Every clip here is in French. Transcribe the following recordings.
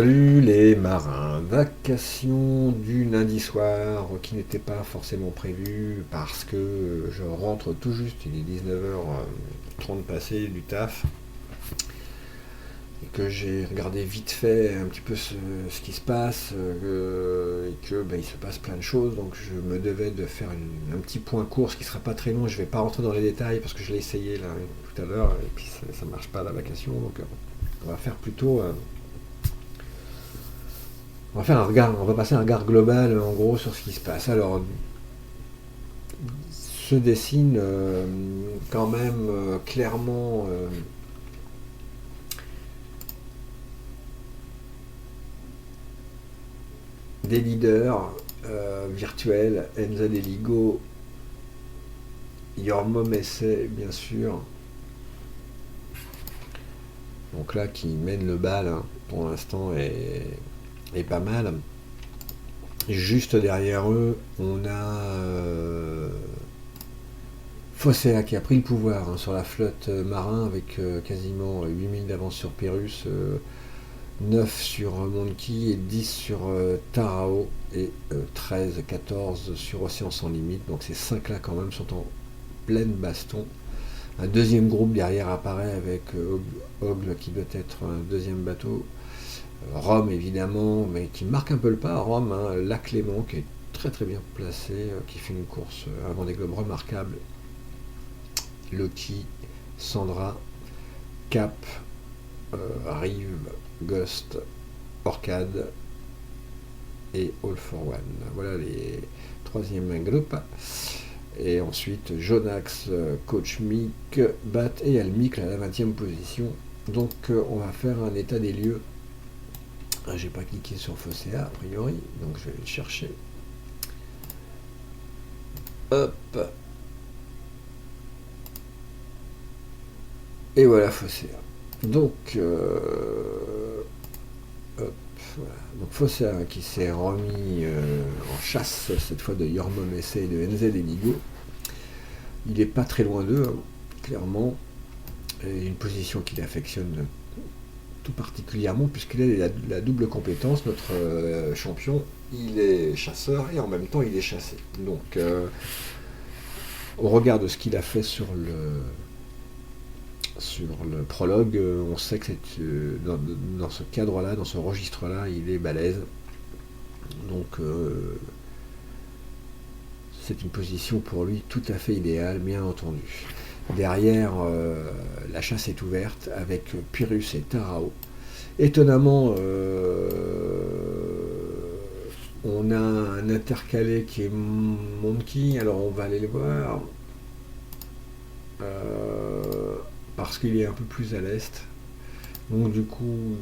Salut les marins, vacation du lundi soir qui n'était pas forcément prévue parce que je rentre tout juste, il est 19h30 passé du taf et que j'ai regardé vite fait un petit peu ce qui se passe et que il se passe plein de choses, donc je me devais de faire un petit point court, ce qui sera pas très long. Je vais pas rentrer dans les détails parce que je l'ai essayé là tout à l'heure et puis ça marche pas la vacation, donc on va faire plutôt on va faire un regard, on va passer un regard global en gros sur ce qui se passe. Alors, se dessine quand même clairement des leaders virtuels, Enza Deligo, Yormo Messé bien sûr, donc là qui mène le bal hein, pour l'instant est pas mal. Juste derrière eux, on a Fossea qui a pris le pouvoir hein, sur la flotte marin avec quasiment 8000 d'avance sur Pyrrhus, 9 sur Monkey et 10 sur Tarao et 13, 14 sur Océan sans limite. Donc ces 5 là quand même sont en pleine baston. Un deuxième groupe derrière apparaît avec Ogle qui doit être un deuxième bateau. Rome évidemment, mais qui marque un peu le pas. Rome, hein, La Clément qui est très très bien placé, qui fait une course avant des globes remarquables. Loki, Sandra, Cap, Rive, Ghost, Orcade et All for One. Voilà les troisièmes groupes. Et ensuite Jonax, Coach Mick, Bat et Almic à la 20e position. Donc on va faire un état des lieux. J'ai pas cliqué sur Fossea a priori, donc je vais le chercher. Hop. Et voilà Fossea. Donc, hop, voilà. Donc Fossea qui s'est remis en chasse, cette fois de Yormo Messé et de NZ Deligo. Il n'est pas très loin d'eux, hein, clairement. Et une position qu'il affectionne tout particulièrement, puisqu'il a la double compétence, notre champion. Il est chasseur et en même temps il est chassé. Donc, au regard de ce qu'il a fait sur le prologue, on sait que dans ce cadre-là, dans ce registre-là, il est balèze. Donc c'est une position pour lui tout à fait idéale, bien entendu. Derrière, la chasse est ouverte avec Pyrrhus et Tarao. Étonnamment, on a un intercalé qui est Monkey, alors on va aller le voir. Parce qu'il est un peu plus à l'est, donc du coup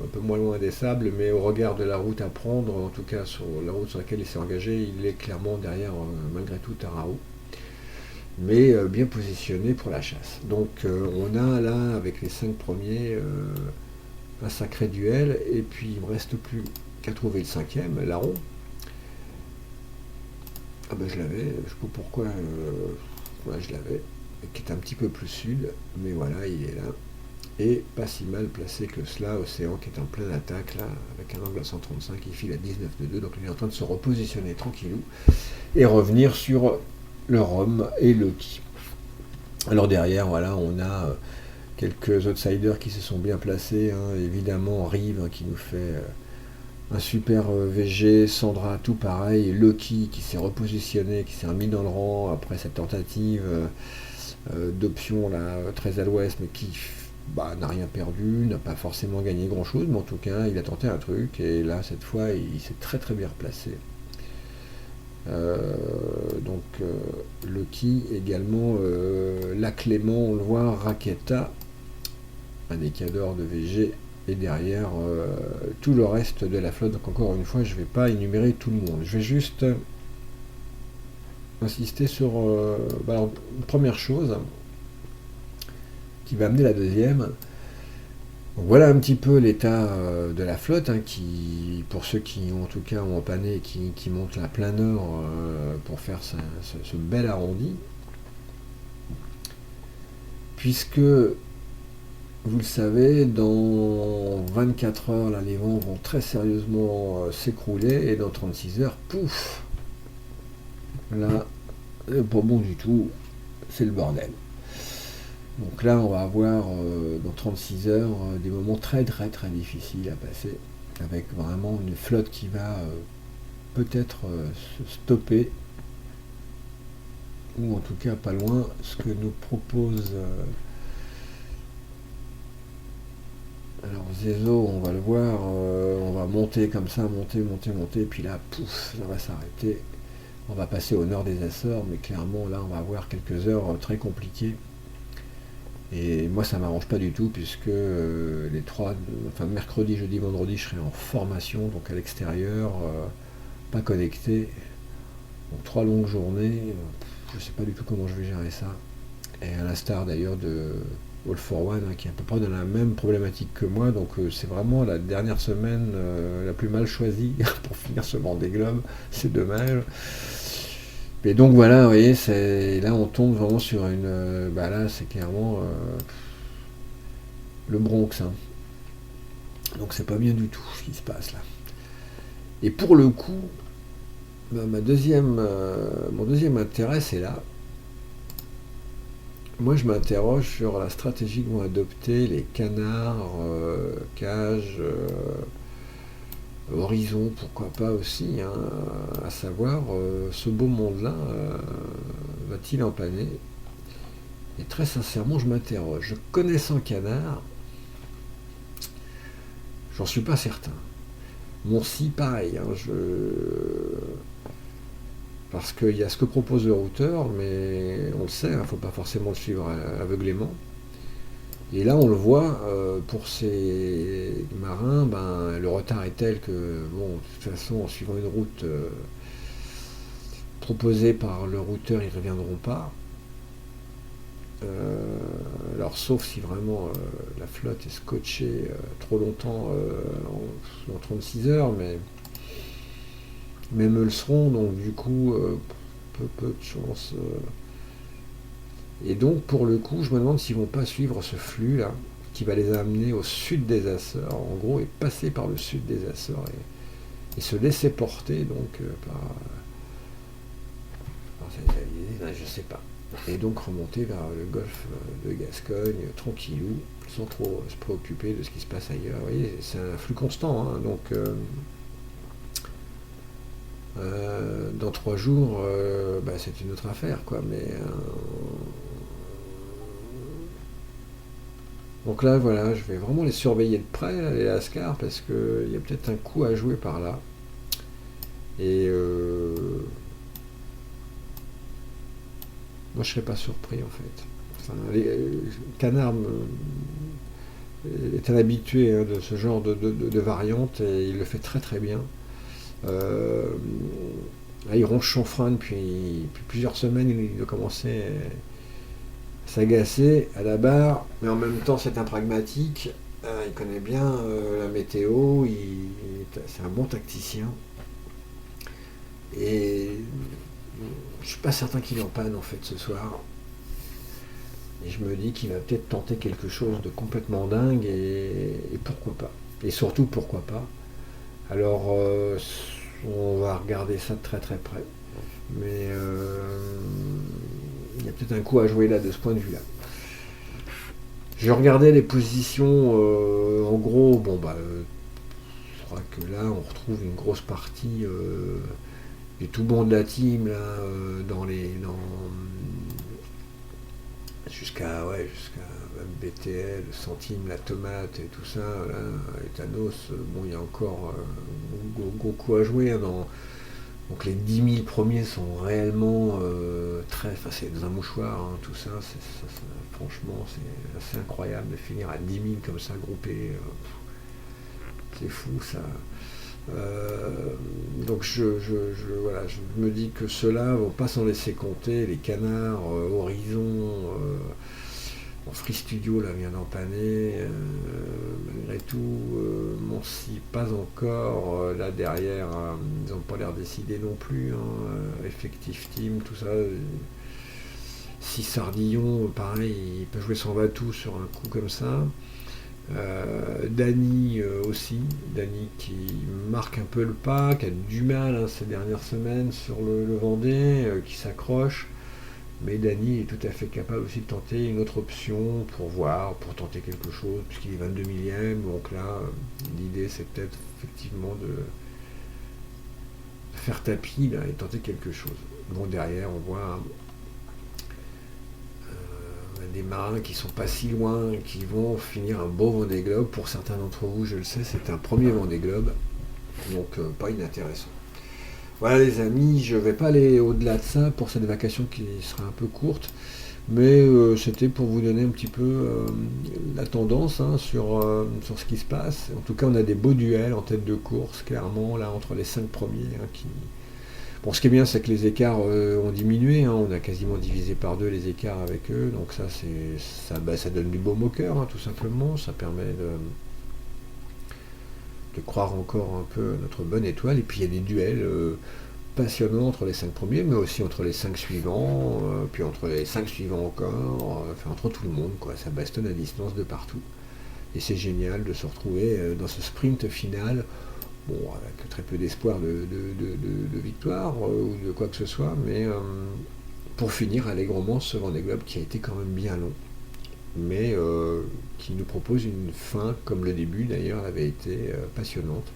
un peu moins loin des sables, mais au regard de la route à prendre, en tout cas sur la route sur laquelle il s'est engagé, il est clairement derrière malgré tout Tarao, mais bien positionné pour la chasse. Donc on a là avec les 5 premiers un sacré duel, et puis il ne me reste plus qu'à trouver le 5e, Larron. Ah ben je l'avais, je ne sais pas pourquoi, ouais, je l'avais, qui est un petit peu plus sud, mais voilà, il est là. Et pas si mal placé que cela, Océan qui est en pleine attaque, là, avec un angle à 135, il file à 19 de 2, donc il est en train de se repositionner tranquillou, et revenir sur le Rhum et Loki. Alors derrière, voilà, on a quelques outsiders qui se sont bien placés, hein, évidemment Rive hein, qui nous fait un super VG, Sandra tout pareil, Loki qui s'est repositionné, qui s'est remis dans le rang après cette tentative d'option là, très à l'ouest, mais qui n'a rien perdu, n'a pas forcément gagné grand chose, mais en tout cas il a tenté un truc, et là cette fois il s'est très très bien replacé. Donc Loki également, La Clément, on le voit, Raqueta, un des cadors de VG, et derrière tout le reste de la flotte. Donc encore une fois je ne vais pas énumérer tout le monde, je vais juste insister sur alors, une première chose qui va amener la deuxième. Donc voilà un petit peu l'état de la flotte, hein, qui, pour ceux qui en tout cas ont empanné et qui montent à plein nord pour faire ce bel arrondi, puisque vous le savez, dans 24 heures, là, les vents vont très sérieusement s'écrouler, et dans 36 heures, pouf, là, pas bon du tout, c'est le bordel. Donc là, on va avoir dans 36 heures des moments très très très difficiles à passer, avec vraiment une flotte qui va peut-être se stopper, ou en tout cas pas loin, ce que nous propose... alors Zezo, on va le voir, on va monter comme ça, monter, puis là, pouf, ça va s'arrêter. On va passer au nord des Açores, mais clairement là, on va avoir quelques heures très compliquées. Et moi, ça m'arrange pas du tout, puisque enfin mercredi, jeudi, vendredi, je serai en formation, donc à l'extérieur, pas connecté. Donc 3 longues journées, je sais pas du tout comment je vais gérer ça. Et à l'instar d'ailleurs de All for One, qui est à peu près dans la même problématique que moi, donc c'est vraiment la dernière semaine la plus mal choisie pour finir ce Vendée Globe, c'est dommage. Mais donc voilà, vous voyez, là on tombe vraiment sur une... bah là c'est clairement le Bronx, hein. Donc c'est pas bien du tout ce qui se passe là. Et pour le coup, bah, mon deuxième intérêt c'est là. Moi je m'interroge sur la stratégie que vont adopter les canards, cages, horizon, pourquoi pas aussi, hein, à savoir ce beau monde-là va-t-il empanner? Et très sincèrement, je m'interroge. Connaissant Canard, j'en suis pas certain. Mon si, pareil, hein, parce qu'il y a ce que propose le routeur, mais on le sait, il ne faut pas forcément le suivre aveuglément. Et là, on le voit, pour ces marins, ben, le retard est tel que, bon, de toute façon, en suivant une route proposée par le routeur, ils ne reviendront pas. Alors, sauf si vraiment la flotte est scotchée trop longtemps en 36 heures, mais même eux le seront, donc du coup, peu de chance. Et donc, pour le coup, je me demande s'ils vont pas suivre ce flux-là, qui va les amener au sud des Açores, en gros, et passer par le sud des Açores, et se laisser porter, donc, je sais pas. Et donc remonter vers le golfe de Gascogne, tranquillou, sans trop se préoccuper de ce qui se passe ailleurs. Vous voyez, c'est un flux constant, hein, donc dans 3 jours, bah, c'est une autre affaire, quoi. Mais donc là, voilà, je vais vraiment les surveiller de près, là, les Lascars, parce qu'il y a peut-être un coup à jouer par là. Et moi, je serais pas surpris, en fait. Enfin, Canard est un habitué, hein, de ce genre de variante, et il le fait très très bien. Là, il ronge son frein depuis plusieurs semaines, il doit commencer à s'agacer à la barre, mais en même temps c'est un pragmatique, il connaît bien la météo, c'est un bon tacticien, et je suis pas certain qu'il est en panne en fait ce soir. Et je me dis qu'il va peut-être tenter quelque chose de complètement dingue, et pourquoi pas. Et surtout pourquoi pas. Alors on va regarder ça de très très près. Mais il y a peut-être un coup à jouer là de ce point de vue-là. Je regardais les positions, en gros, bon bah je crois que là on retrouve une grosse partie du tout bon de la team là, jusqu'à même BTL, Centime, la tomate et tout ça, là, et Thanos, bon il y a encore gros coup à jouer, hein, donc les 10 000 premiers sont réellement très... Enfin c'est dans un mouchoir, hein, tout ça, franchement c'est assez incroyable de finir à 10 000 comme ça, groupés. C'est fou ça. Donc voilà, je me dis que ceux-là vont pas s'en laisser compter, les canards, Horizon, Free Studio là vient d'empanner, malgré tout, Moncy pas encore, là derrière, ils n'ont pas l'air décidés non plus, hein, Effective Team, tout ça, Si Sardillon, pareil, il peut jouer son va-tout sur un coup comme ça. Dany aussi, Dany qui marque un peu le pas, qui a du mal ces dernières semaines sur le Vendée, qui s'accroche. Mais Dany est tout à fait capable aussi de tenter une autre option pour voir, pour tenter quelque chose, puisqu'il est 22 millième. Donc là, l'idée c'est peut-être effectivement de faire tapis là, et tenter quelque chose. Bon, derrière, on voit des marins qui sont pas si loin, qui vont finir un beau Vendée Globe. Pour certains d'entre vous, je le sais, c'est un premier Vendée Globe, donc pas inintéressant. Voilà les amis, je ne vais pas aller au-delà de ça pour cette vacation qui sera un peu courte, mais c'était pour vous donner un petit peu la tendance sur ce qui se passe. En tout cas, on a des beaux duels en tête de course, clairement, là, entre les 5 premiers. Bon, ce qui est bien, c'est que les écarts ont diminué, on a quasiment divisé par 2 les écarts avec eux, donc ça donne du baume au cœur, tout simplement, ça permet de croire encore un peu à notre bonne étoile. Et puis il y a des duels passionnants entre les 5 premiers, mais aussi entre les 5 suivants, puis entre les 5 suivants encore, enfin entre tout le monde, quoi. Ça bastonne à distance de partout. Et c'est génial de se retrouver dans ce sprint final, bon, avec très peu d'espoir de victoire ou de quoi que ce soit, mais pour finir allègrement ce Vendée Globe qui a été quand même bien long, mais qui nous propose une fin, comme le début d'ailleurs avait été passionnante,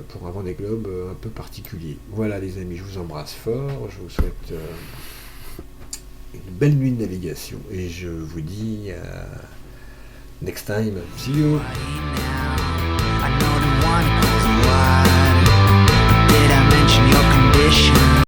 pour un Vendée Globe un peu particulier. Voilà les amis, je vous embrasse fort, je vous souhaite une belle nuit de navigation, et je vous dis next time, see you.